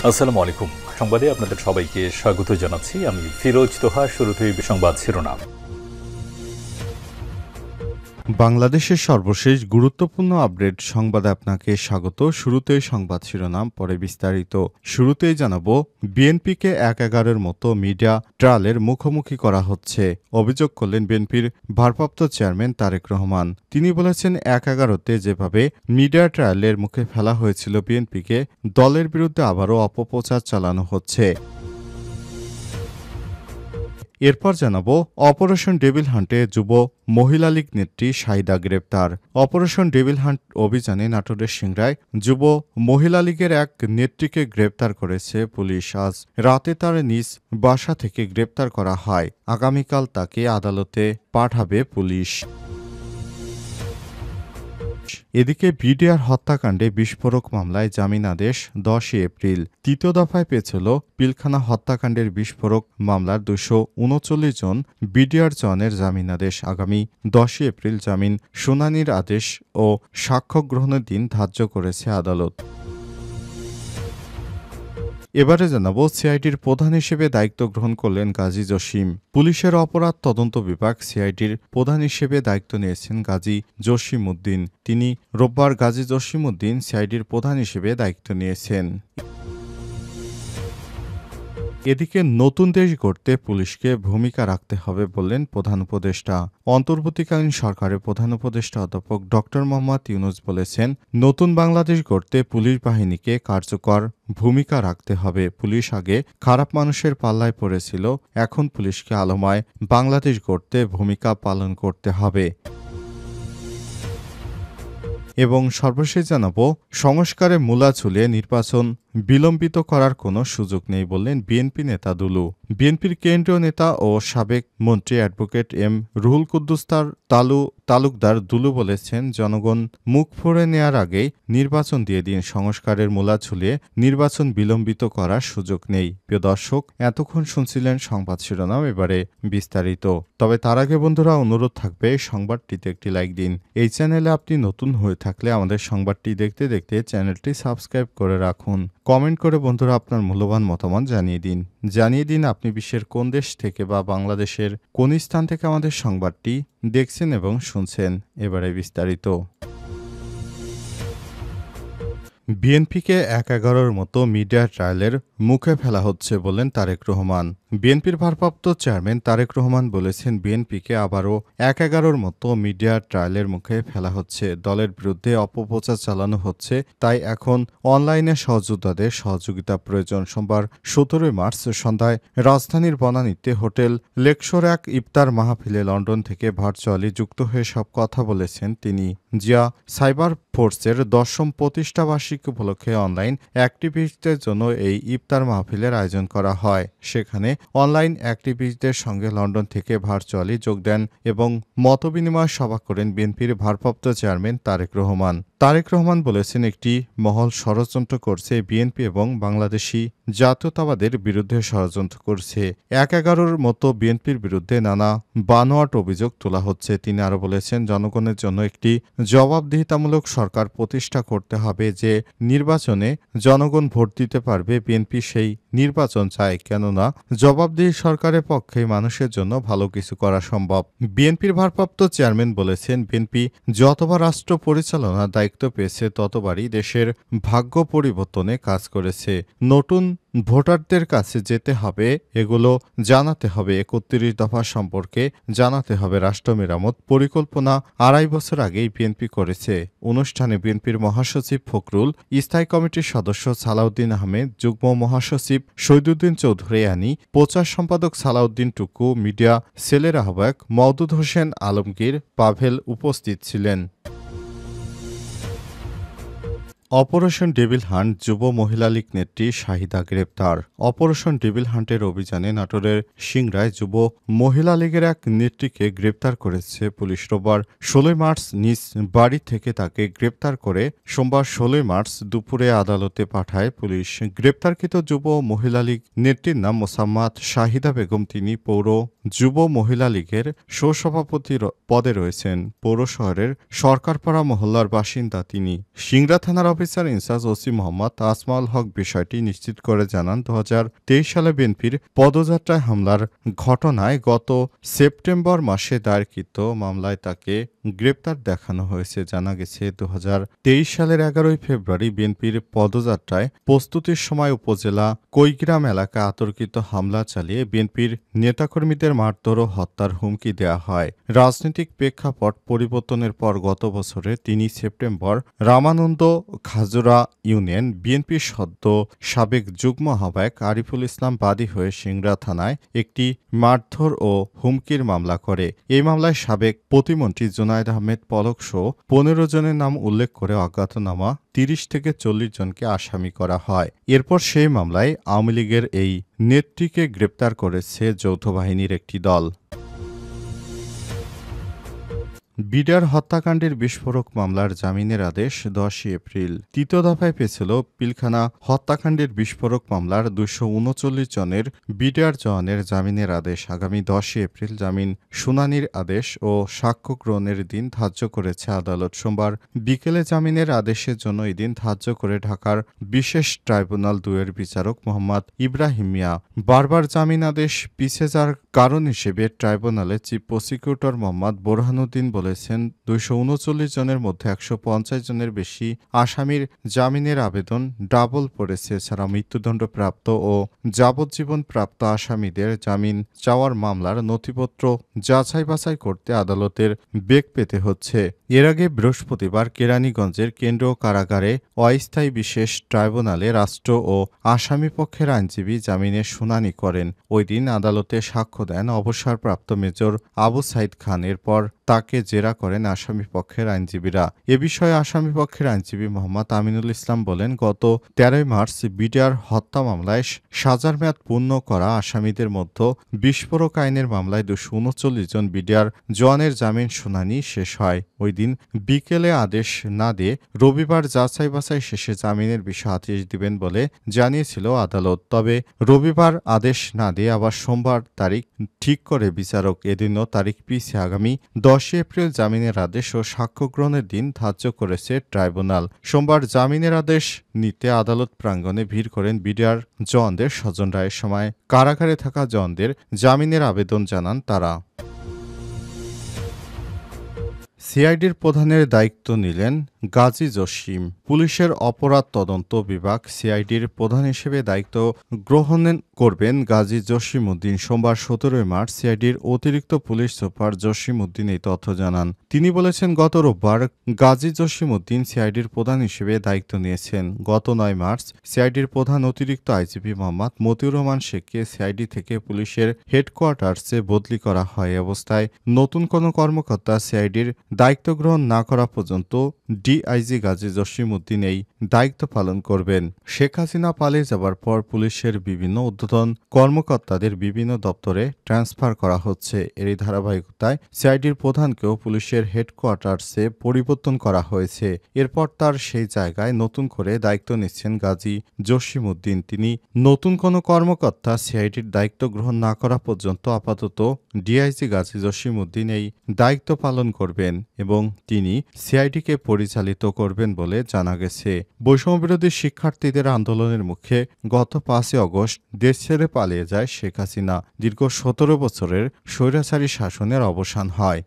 আসসালামু আলাইকুম। সংবাদে আপনাদের সবাইকে স্বাগত জানাচ্ছি। আমি ফিরোজ তোহা। শুরুতেই সংবাদ শিরোনাম। বাংলাদেশের সর্বশেষ গুরুত্বপূর্ণ আপডেট সংবাদে আপনাকে স্বাগত। শুরুতেই সংবাদ শিরোনাম, পরে বিস্তারিত। শুরুতেই জানাবো, বিএনপিকে ১/১১-এর মতো মিডিয়া ট্রায়ালের মুখোমুখি করা হচ্ছে। অভিযোগ করলেন বিএনপির ভারপ্রাপ্ত চেয়ারম্যান তারেক রহমান। তিনি বলেছেন, ১/১১-তে যেভাবে মিডিয়া ট্রায়ালের মুখে ফেলা হয়েছিল বিএনপিকে, দলের বিরুদ্ধে আবারও অপপ্রচার চালানো হচ্ছে। এরপর জানাবো, অপারেশন ডেভিল হান্টে যুব মহিলা লীগ নেত্রী শাহিদা গ্রেপ্তার। অপারেশন ডেভিল হান্ট অভিযানে নাটোরের সিংড়ায় যুব মহিলা লীগের এক নেত্রীকে গ্রেপ্তার করেছে পুলিশ। আজ রাতে তার নিজ বাসা থেকে গ্রেপ্তার করা হয়। আগামীকাল তাকে আদালতে পাঠাবে পুলিশ। এদিকে বিডিআর হত্যাকাণ্ডে বিস্ফোরক মামলায় জামিন আদেশ 10 এপ্রিল। তৃতীয় দফায় পেছল পিলখানা হত্যাকাণ্ডের বিস্ফোরক মামলার 239 জন বিডিআর জওয়ানের জামিন আদেশ। আগামী 10 এপ্রিল জামিন শুনানির আদেশ ও সাক্ষ্য গ্রহণের দিন ধার্য করেছে আদালত। এবারে জানাবো, সিআইডির প্রধান হিসেবে দায়িত্ব গ্রহণ করলেন গাজী জসিম। পুলিশের অপরাধ তদন্ত বিভাগ সিআইডির প্রধান হিসেবে দায়িত্ব নিয়েছেন গাজী জসিম উদ্দিন। তিনি রোববার গাজী জসিম উদ্দিন সিআইডির প্রধান হিসেবে দায়িত্ব নিয়েছেন। এদিকে নতুন দেশ গড়তে পুলিশকে ভূমিকা রাখতে হবে বললেন প্রধান উপদেষ্টা। অন্তর্বর্তীকালীন সরকারের প্রধান উপদেষ্টা অধ্যাপক ড. মোহাম্মদ ইউনূস বলেছেন, নতুন বাংলাদেশ গড়তে পুলিশ বাহিনীকে কার্যকর ভূমিকা রাখতে হবে। পুলিশ আগে খারাপ মানুষের পাল্লায় পড়েছিল, এখন পুলিশকে আলোময় বাংলাদেশ গড়তে ভূমিকা পালন করতে হবে। এবং সর্বশেষ জানাবো, সংস্কারে মূলা ঝুলিয়ে নির্বাচন বিলম্বিত করার কোনো সুযোগ নেই বললেন বিএনপি নেতা দুলু। বিএনপির কেন্দ্রীয় নেতা ও সাবেক মন্ত্রী অ্যাডভোকেট এম রুহুল কুদ্দুস তালুকদার দুলু বলেছেন, জনগণ মুখ ফোড়ে নেয়ার আগেই নির্বাচন দিয়ে দিন। সংস্কারের মূলা ঝুলিয়ে নির্বাচন বিলম্বিত করার সুযোগ নেই। প্রিয় দর্শক, এতক্ষণ শুনছিলেন সংবাদ শিরোনাম, এবারে বিস্তারিত। তবে তার আগে বন্ধুরা, অনুরোধ থাকবে সংবাদটিতে একটি লাইক দিন। এই চ্যানেলে আপনি নতুন হয়ে থাকলে আমাদের সংবাদটি দেখতে দেখতে চ্যানেলটি সাবস্ক্রাইব করে রাখুন। কমেন্ট করে বন্ধুরা আপনার মূল্যবান মতামত জানিয়ে দিন আপনি বিশ্বের কোন দেশ থেকে বা বাংলাদেশের কোন স্থান থেকে আমাদের সংবাদটি দেখছেন এবং শুনছেন। এবারে বিস্তারিত। বিএনপিকে ১/১১-র মতো মিডিয়া ট্রায়ালের মুখে ফেলা হচ্ছে বললেন তারেক রহমান। বিএনপির ভারপ্রাপ্ত চেয়ারম্যান তারেক রহমান বলেছেন, বিএনপিকে আবারও ১/১১-র মতো মিডিয়া ট্রায়ালের মুখে ফেলা হচ্ছে। দলের বিরুদ্ধে অপপ্রচার চালানো হচ্ছে, তাই এখন অনলাইনে সহযোদ্ধাদের সহযোগিতা প্রয়োজন। সোমবার ১৭ মার্চ সন্ধ্যায় রাজধানীর বনানীতে হোটেল লেকশোর এক ইফতার মাহফিলে লন্ডন থেকে ভার্চুয়ালি যুক্ত হয়ে সব কথা বলেছেন তিনি। জিয়া সাইবার ফোর্সের ১০ম প্রতিষ্ঠাবার্ষিকী উপলক্ষে অনলাইন অ্যাক্টিভিস্টদের জন্য এই ইফতার মাহফিলের আয়োজন করা হয়। সেখানে অনলাইন অ্যাক্টিভিস্টদের সঙ্গে লন্ডন থেকে ভার্চুয়ালি যোগ দেন এবং মতবিনিময় সভা করেন বিএনপির ভারপ্রাপ্ত চেয়ারম্যান তারেক রহমান। তারেক রহমান বলেছেন, একটি মহল ষড়যন্ত্র করছে, বিএনপি এবং বাংলাদেশি জাতীয়তাবাদের বিরুদ্ধে ষড়যন্ত্র করছে। ১/১১-র মতো বিএনপির বিরুদ্ধে নানা বানোয়াট অভিযোগ তোলা হচ্ছে। তিনি আরও বলেছেন, জনগণের জন্য একটি জবাবদিহিতামূলক সরকার প্রতিষ্ঠা করতে হবে, যে নির্বাচনে জনগণ ভোট দিতে পারবে। বিএনপি সেই নির্বাচন চায়, কেননা জবাবদিহি সরকারের পক্ষে মানুষের জন্য ভালো কিছু করা সম্ভব। বিএনপির ভারপ্রাপ্ত চেয়ারম্যান বলেছেন, বিএনপি যতবার রাষ্ট্র পরিচালনার দায়িত্ব পেয়েছে ততবারই দেশের ভাগ্য পরিবর্তনে কাজ করেছে। নতুন ভোটারদের কাছে যেতে হবে, এগুলো জানাতে হবে। ৩১ দফা সম্পর্কে জানাতে হবে। রাষ্ট্র মেরামত পরিকল্পনা ২.৫ বছর আগেই বিএনপি করেছে। অনুষ্ঠানে বিএনপির মহাসচিব ফখরুল, স্থায়ী কমিটির সদস্য সালাউদ্দিন আহমেদ, যুগ্ম মহাসচিব শহীদুদ্দিন চৌধুরী আনি, প্রচার সম্পাদক সালাউদ্দিন টুকু, মিডিয়া সেলের আহ্বায়ক মওদুদ হোসেন আলমগীর, পাভেল উপস্থিত ছিলেন। অপারেশন ডেভিল হান্ট যুব মহিলা লীগ নেত্রী শাহিদা গ্রেপ্তার। অপারেশন ডেভিল হান্টের অভিযানে নাটোরের সিংড়ায় যুব মহিলা লীগের এক নেত্রীকে গ্রেপ্তার করেছে পুলিশ। রোববার ১৬ মার্চ নিজ বাড়ি থেকে তাকে গ্রেপ্তার করে সোমবার ১৬ মার্চ দুপুরে আদালতে পাঠায় পুলিশ। গ্রেপ্তারকৃত যুব মহিলা লীগ নেত্রীর নাম মোসাম্মাত শাহিদা বেগম। তিনি পৌর যুব মহিলা লীগের সহসভাপতি পদে রয়েছেন। পৌর শহরের সরকারপাড়া মহল্লার বাসিন্দা তিনি। সিংড়া থানার officer in charge OC Mohammad Asmaul হক বিষয়টি নিশ্চিত করে জানান ২০২৩ সালে বিএনপির পদযাত্রায় হামলার ঘটনায় গত সেপ্টেম্বর মাসে দায়েরকৃত মামলায় তাকে গ্রেপ্তার দেখানো হয়েছে। জানা গেছে ২০২৩ সালের ১১ ফেব্রুয়ারি বিএনপির পদযাত্রায় প্রস্তুতির সময় উপজেলা কৈগ্রাম এলাকায় অতর্কিত হামলা চালিয়ে বিএনপির নেতাকর্মীদের মারধর ও হত্যার হুমকি দেওয়া হয়। রাজনৈতিক প্রেক্ষাপট পরিবর্তনের পর গত বছরের ৩ সেপ্টেম্বর রামানন্দ খাজুরা ইউনিয়ন বিএনপির সদ্য সাবেক যুগ্ম আহ্বায়ক আরিফুল ইসলাম বাদী হয়ে সিংড়া থানায় একটি মারধর ও হুমকির মামলা করে। এই মামলায় সাবেক প্রতিমন্ত্রী জুনায়েদ আহমেদ পলক সহ ১৫ জনের নাম উল্লেখ করে অজ্ঞাতনামা ৩০ থেকে ৪০ জনকে আসামি করা হয়। এরপর সেই মামলায় আওয়ামী লীগের এই নেত্রীকে গ্রেপ্তার করেছে যৌথ বাহিনীর একটি দল। বিডিআর হত্যাকাণ্ডের বিস্ফোরক মামলার জামিনের আদেশ ১০ এপ্রিল। তৃতীয় দফায় পেছিল পিলখানা হত্যাকাণ্ডের বিস্ফোরক মামলার ২৩৯ জনের বিডিআর জওয়ানের জামিনের আদেশ। আগামী ১০ এপ্রিল জামিন শুনানির আদেশ ও সাক্ষ্য গ্রহণের দিন ধার্য করেছে আদালত। সোমবার বিকেলে জামিনের আদেশের জন্য এদিন ধার্য করে ঢাকার বিশেষ ট্রাইব্যুনাল ২-এর বিচারক মোহাম্মদ ইব্রাহিম মিয়া। বারবার জামিন আদেশ পিছিয়ে যাওয়ার কারণ হিসেবে ট্রাইব্যুনালের চিফ প্রসিকিউটর মোহাম্মদ বোরহানুদ্দিন বলেছেন ২৩৯ জনের মধ্যে ১৫০ জনের বেশি আসামির জামিনের আবেদন ডাবল পড়েছে। এছাড়া মৃত্যুদণ্ডপ্রাপ্ত ও যাবজ্জীবন প্রাপ্ত আসামিদের জামিন চাওয়ার মামলার নথিপত্র যাচাই বাছাই করতে আদালতের বেগ পেতে হচ্ছে। এর আগে বৃহস্পতিবার কেরানীগঞ্জের কেন্দ্রীয় কারাগারে অস্থায়ী বিশেষ ট্রাইব্যুনালে রাষ্ট্র ও আসামিপক্ষের আইনজীবী জামিনের শুনানি করেন। ওই দিন আদালতে সাক্ষ্য দেন অবসরপ্রাপ্ত মেজর আবু সাইদ খান। এরপর তাকে জেরা করেন আসামিপক্ষের আইনজীবীরা। এ বিষয়ে আসামিপক্ষের আইনজীবী মোহাম্মদ আমিনুল ইসলাম বলেন, গত ১৩ মার্চ বিডিআর হত্যা মামলায় সাজার মেয়াদ পূর্ণ করা আসামিদের মধ্যে বিস্ফোরক আইনের মামলায় ২৩৯ জন বিডিআর জওয়ানের জামিন শুনানি শেষ হয়। ওই দিন বিকেলে আদেশ না দিয়ে রবিবার যাচাই বাছাই শেষে জামিনের বিষয়ে আদেশ দিবেন বলে জানিয়েছিল আদালত। তবে রবিবার আদেশ না দিয়ে আবার সোমবার তারিখ ঠিক করে বিচারক। এদিনও তারিখ পিছিয়ে আগামী ১০ এপ্রিল জামিনের আদেশ ও সাক্ষ্য গ্রহণের দিন ধার্য করেছে ট্রাইব্যুনাল। সোমবার জামিনের আদেশ নিতে আদালত প্রাঙ্গণে ভিড় করেন বিডিআর জওয়ানদের স্বজনরা। এ সময় কারাগারে থাকা জওয়ানদের জামিনের আবেদন জানান তারা। সিআইডির প্রধানের দায়িত্ব নিলেন গাজী জসিম। পুলিশের অপরাধ তদন্ত বিভাগ সিআইডির প্রধান হিসেবে দায়িত্ব গ্রহণ করবেন গাজী জসিম উদ্দিন। সোমবার ১৭ মার্চ সিআইডির অতিরিক্ত পুলিশ সুপার জসিম উদ্দিন এই তথ্য জানান। তিনি বলেছেন, গত রোববার গাজী জসিম উদ্দিন সিআইডির প্রধান হিসেবে দায়িত্ব নিয়েছেন। গত ৯ মার্চ সিআইডির প্রধান অতিরিক্ত আইজিপি মোহাম্মদ মতিউর রহমান শেখকে সিআইডি থেকে পুলিশের হেডকোয়ার্টার্সে বদলি করা হয়। এ অবস্থায় নতুন কোনো কর্মকর্তা সিআইডির দায়িত্ব গ্রহণ না করা পর্যন্ত ডিআইজি গাজী জসিম উদ্দিন এই দায়িত্ব পালন করবেন। শেখ হাসিনা পালিয়ে যাবার পর পুলিশের বিভিন্ন ঊর্ধ্বতন কর্মকর্তাদের বিভিন্ন দপ্তরে ট্রান্সফার করা হচ্ছে। এরই ধারাবাহিকতায় সিআইডির প্রধানকেও পুলিশের হেডকোয়ার্টার্সে পরিবর্তন করা হয়েছে। এরপর তার সেই জায়গায় নতুন করে দায়িত্ব নিচ্ছেন গাজী জসিম উদ্দিন। তিনি নতুন কোনো কর্মকর্তা সিআইডির দায়িত্ব গ্রহণ না করা পর্যন্ত আপাতত ডিআইজি গাজী জসিম উদ্দিন এই দায়িত্ব পালন করবেন এবং তিনি সিআইডিকে পরিচালিত করবেন বলে জানা গেছে। বৈষম্যবিরোধী শিক্ষার্থীদের আন্দোলনের মুখে গত ৫ আগস্ট দেশ ছেড়ে পালিয়ে যায় শেখ হাসিনা। দীর্ঘ ১৭ বছরের স্বৈরাচারী শাসনের অবসান হয়।